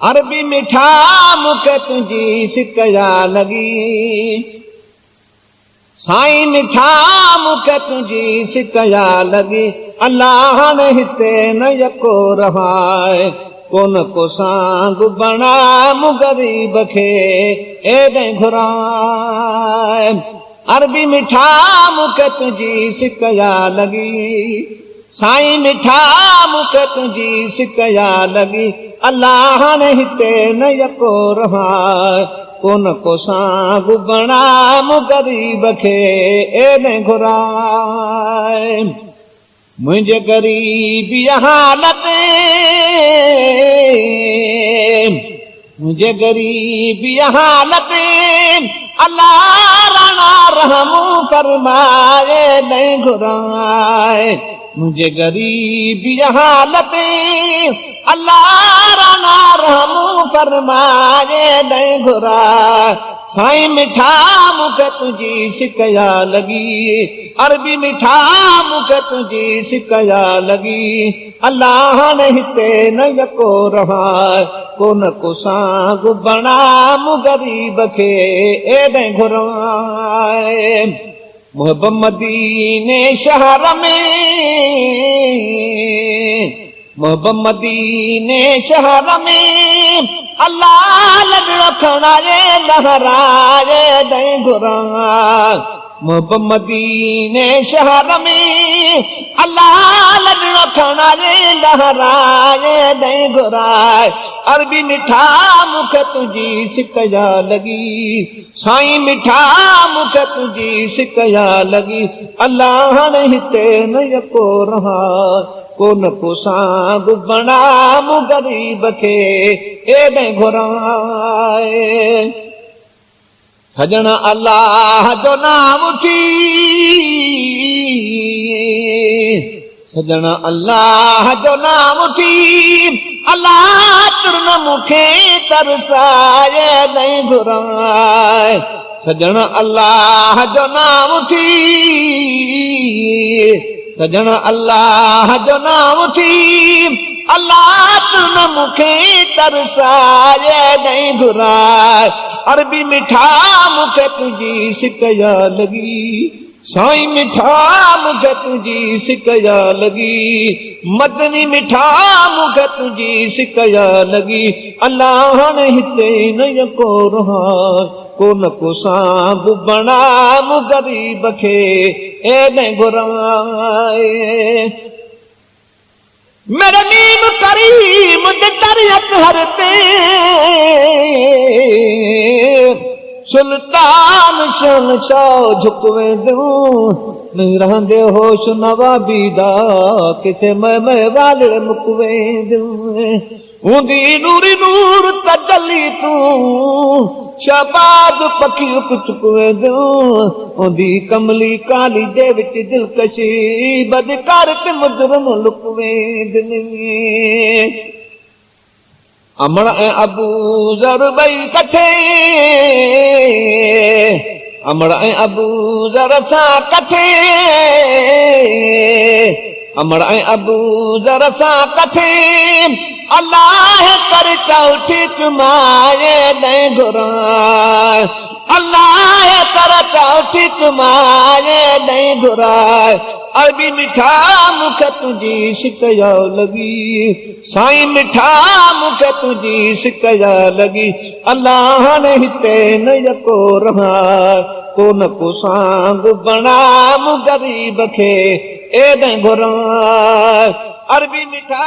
अरबी मिठा मुखे तुझी सिकया लगी, साईं मिठा मुखे तुझी सिकया लगी। अल्लाह ने हिते न यको रहाए, कोन को सांग बना मु गरीब खे एॾे घुराए। अरबी मिठा मुखे तुझी सिकया लगी, साईं मिठा मुखे तुझी सिकया लगी। अल्लाह ने हिते न यको रहाए, कोन को सांग बना मु गरीब खे एॾे घुराए। मुझे गरीबी हालत, मुझे गरीबी हालत अल्लाह राना रहमू फरमाए नहीं घुराए। मुझे गरीबी हालत अल्लाह राना रहमू फरमाए नहीं घुराए। साईं मिठा मुखे तुझी सिकया लगी, अरबी मिठा मुखे तुझी सिकया लगी। अल्लाह ने हिते न यको रहाए, कोन को सांग बना मु गरीब खे एॾे घुराए। मोहब्बत मदीने शहर में, मोहब्बत मदीने शहर में अल्लाह लॾड़ो खणाए लहराए नहीं घुराए। मोहब्बत मदीने शहर में अल्लाह लॾड़ो खणाए लहराए नहीं घुराए। अरबी मिठा मुखे तुझी सिकया लगी, साईं मिठा मुखे तुझी सिकया लगी। अल्लाह ने हिते न यको रहाए, कोन को सांग बना मु गरीब खे एॾे घुराए। सजण अल्लाह जो नाम थी, सजण अल्लाह जो नाम थी। अल्लाह तुरन मुखे तरसाए नहीं घुराए। सजण अल्लाह जो नाम थी, सजण अल्लाह जो नाम थी। अल्लाह तुरन मुखे तरसाए नहीं घुराए। अरबी मिठा मुखे तुझी सिकया लगी, साईं मिठा मुखे तुझी सिकया लगी। मदनी मिठा मुखे तुझी सिकया लगी। अल्लाह ने हिते न यको रहाए, कोन को सांग बना मु गरीब खे एॾे घुराए। मेरे नीम करीम दे दरियत हरते सुल्तान शहंशाह झुकवे दूं। नहीं रहंदे होश नवाबीदा किसे मैं वालड़ मुकवे दूं। ऊंदी नूरी नूर तजली तूं शहबाज पखी चुकवे दूं। ऊंदी कमली काली दे विच दिलकशी बदकार ते मुजरम लुकवे दूं। अमर ऐं अबू ज़र ॿई कठे, अमर ऐं अबू ज़र सां कठे, अमर ऐं अबू ज़र सां कठे। अल्लाह कर चौठी चुमाए नहीं घुराए। अल्लाह कर चौठी चुमाए नहीं घुराए। अरबी मिठा मुखे तुझी सिकया लगी, साईं मिठा मुखे तुझी सिकया लगी। अल्लाह ने हिते न यको रहाए, कोन को सांग बना मु गरीब खे एॾे घुराए। अरबी मिठा